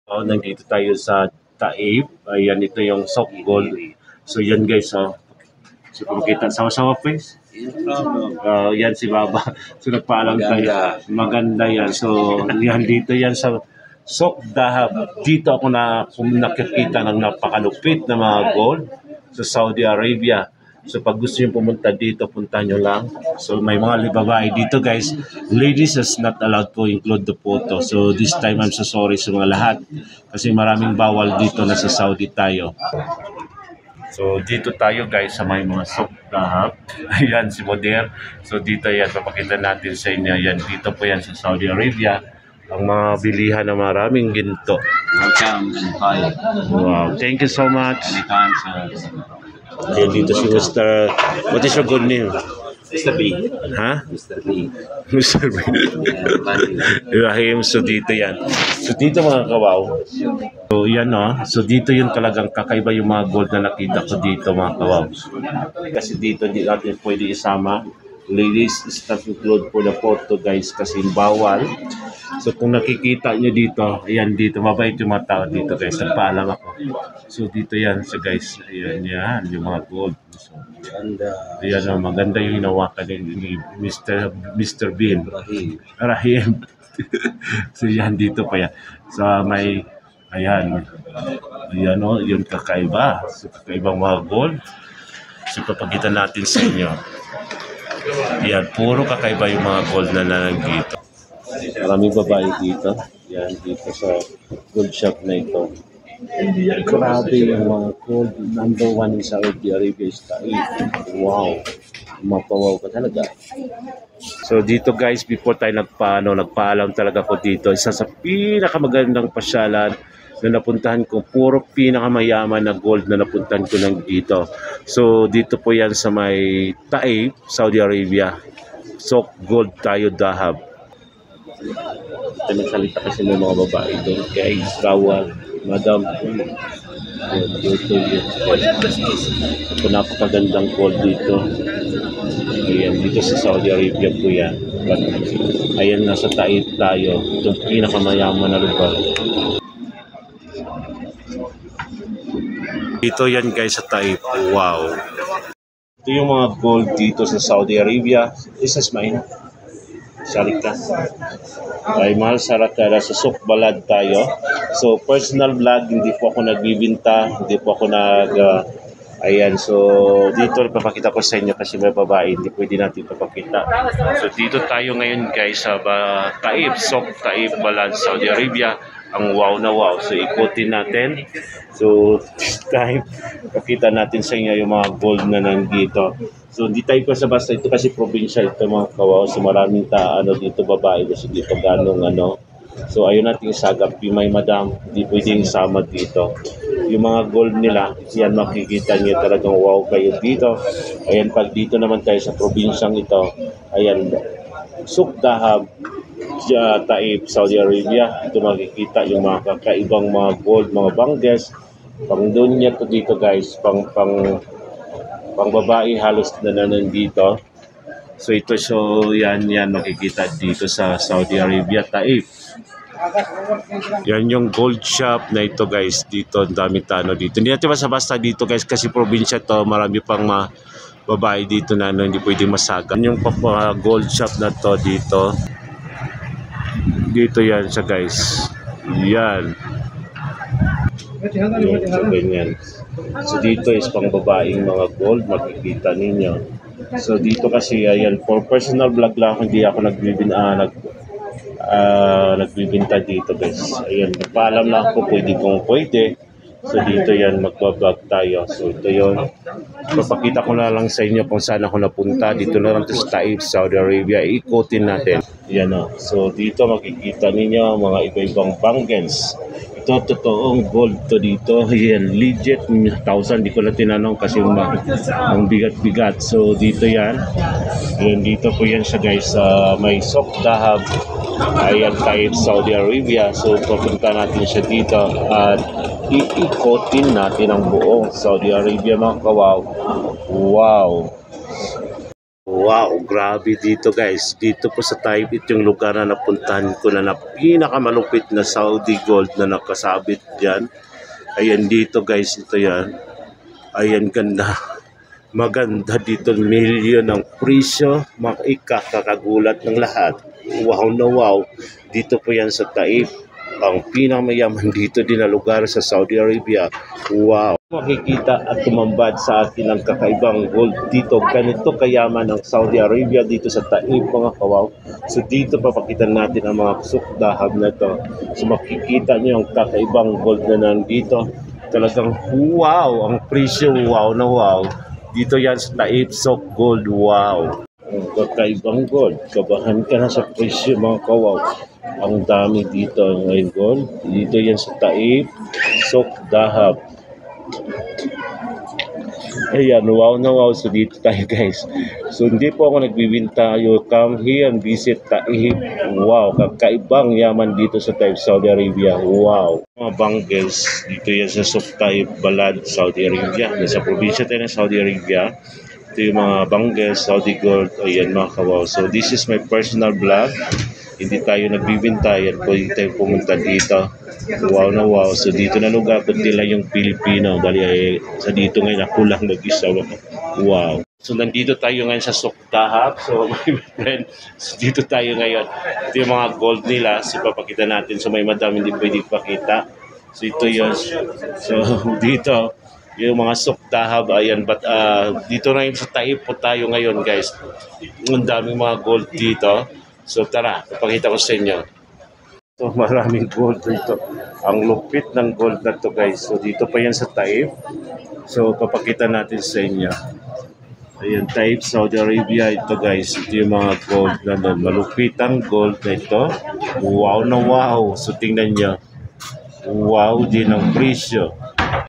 Nandito tayo sa Taib. Ayan, ito yung Sok Gold. So yan guys, so kung kita sama-sama please. Yan si Baba. So nagpaalam tayo. Maganda yan. So yan dito yan sa Sok Dahab. Dito ako nakikita ng napakalupit na mga gold sa Saudi Arabia. So pag gusto nyo pumunta dito, punta nyo lang. So may mga babae dito guys. Ladies is not allowed to include the photo. So this time I'm so sorry sa mga lahat. Kasi maraming bawal dito na sa Saudi tayo. So dito tayo guys sa may mga Sok Dahab. Ayan si Moder. So dito yan, papakita natin sa inyo. Yan, dito po yan sa Saudi Arabia. Ang mga bilihan na maraming ginto. Welcome and bye. Wow, thank you so much. Anytime, sir. Okay, dito si Mr. What is your good name? Mr. B. Ha? Mr. B. Mr. B. Rahim, so dito yan. So dito mga kawaw. So yan so dito yun talagang kakaiba yung mga gold na nakita ko dito mga kawaw. Kasi dito hindi natin pwede isama. Ladies, is not include po na photo guys kasi bawal. So kung nakikita nyo dito, ayan dito, mabait yung mga tao dito guys. Nagpaalam ako. So dito yan so guys. Ayan yan, yung mga gold. So, ayan maganda yung hinawakan ni Mr. Bean. Rahim. So yan dito pa yan. So may, ayan yung kakaiba. So kakaibang mga gold. So papagitan natin sa inyo. Yan, puro kakaiba yung mga gold na nandito. Maraming babae dito. Yan, dito sa gold shop na ito. Grabe yung mga gold. Number 1 in Saudi Arabia is Taib. Wow. Mapawaw ka talaga. So dito guys, before tayo nagpaalam talaga ko dito. Isa sa pinakamagandang pasyalan na napuntahan ko, puro pinakamayaman na gold na napuntahan ko lang dito. So dito po yan sa may Taib, Saudi Arabia. Sok Gold tayo Dahab. Nagsalita kasi ng mga babae doon. Kaya bawal, madam. Dito yun. Ito napakagandang gold dito. Ayan, dito sa Saudi Arabia po yan. Ayan, nasa Taib tayo. Itong pinakamayaman na lugar. Ito yan guys sa Taib. Wow. Ito yung mga gold dito sa Saudi Arabia. This is mine. Sarika. Ay mahal sarakara sa Sok Balad tayo. So personal vlog, hindi po ako nagbibinta, hindi po ako ayan, so dito papakita ko sa inyo kasi may babae, hindi pwede natin papakita. So dito tayo ngayon guys sa Taib, Sok Taib Balad, Saudi Arabia. Ang wow na wow. So ikutin natin. So this time pakita natin sa inyo yung mga gold na nandito. So hindi tayo basta-basta ito kasi probinsya ito mga kawaw. So maraming dito babae kasi dito ganong So ayun natin isagap yung may madam. Hindi pwedeng sama dito. Yung mga gold nila, yan makikita niyo talagang wow kayo dito. Ayan pag dito naman tayo sa probinsyang ito. Ayan, Sok Dahab, Taib, Saudi Arabia. Ito makikita yung mga kakaibang mga gold, mga bangges. Pang dunya to dito guys, pang babae halos na nandito. So ito yan makikita dito sa Saudi Arabia, Taib. Yan yung gold shop na ito guys. Dito ang dami tano dito. Hindi natin basta-basta dito guys kasi probinsya to. Marami pang mga babae dito na hindi pwede masaga. Yung gold shop na to dito. Dito yan siya guys. Yan. So ganyan. So dito is pang babaeng mga gold. Makikita ninyo. So dito kasi ayan, for personal vlog lang, hindi ako nagbibinta dito guys. Ayan, paalam lang ako kung pwede. So dito yan, magbablog tayo. So ito yun. Papakita ko na lang sa inyo kung saan ako napunta. Dito na lang sa Taib, Saudi Arabia. Ikutin natin. Yan So dito makikita ninyo mga iba-ibang bangles. Ito totoong gold to dito. Yan, legit 1,000. Di ko na tinanong kasi ang bigat-bigat. So dito yan. Yan, dito po yan siya guys. May Sok Dahab. Ayan, Taib, Saudi Arabia. So papunta natin siya dito at iikotin natin ang buong Saudi Arabia mga kawaw. Wow! Wow, grabe dito guys. Dito po sa Taib, ito yung lugar na napuntahan ko na pinakamalupit na Saudi gold na nakasabit dyan. Ayan dito guys, ito yan. Ayan, ganda. Maganda dito, milyon ang presyo. Makakakagulat ng lahat. Wow na wow. Dito po yan sa Taib. Ang pinakamayaman dito din na lugar sa Saudi Arabia. Wow! Makikita at tumambad sa atin ang kakaibang gold dito. Ganito kayaman ang Saudi Arabia dito sa Taib, mga kawaw. So dito papakitan natin ang mga sukdahab na to. So makikita nyo ang kakaibang gold na nandito. Talagang wow! Ang presyo, wow na wow. Dito yan sa Taib Sok Gold, wow! Ang kakaibang gold. Kabahan ka na sa presyo, mga kawaw. Ang dami dito ngayon gold. Dito yan sa Taib, Sok Dahab. Ayan, wow na wow. So dito tayo guys. So hindi po ako nagbibinta. You come here and visit Taib. Wow, kakaibang yaman dito sa Taib, Saudi Arabia. Wow. Mga bangles, dito yan sa Sok Taib, Balad, Saudi Arabia. Nasa probinsya tayo ng Saudi Arabia. Ito yung mga bangles, Saudi Gold. Ayan mga kawaw. So this is my personal vlog. Hindi tayo nagbibinta. Yan po hindi tayo pumunta dito. Wow na wow. So dito na lugar kundi lang yung Pilipino. Dali sa dito ngayon ako lang nag-isa. Wow. So nandito tayo ngayon sa Sok Dahab. So my friend, so dito tayo ngayon. Ito yung mga gold nila. So papakita natin. So may madami hindi pwede pakita. So ito yun. So dito yung mga Sok Dahab. Ayan. But dito na yung sa Taib po tayo ngayon guys. Ang daming mga gold dito. So tara, ipakita ko sa inyo. So maraming gold dito. Ang lupit ng gold na to guys. So dito pa yan sa Taib. So papakita natin sa inyo. Ayan, Taib, Saudi Arabia. Ito guys, ito yung mga gold na doon. Malupit ang gold na ito. Wow na wow. So tingnan nyo. Wow din ang presyo.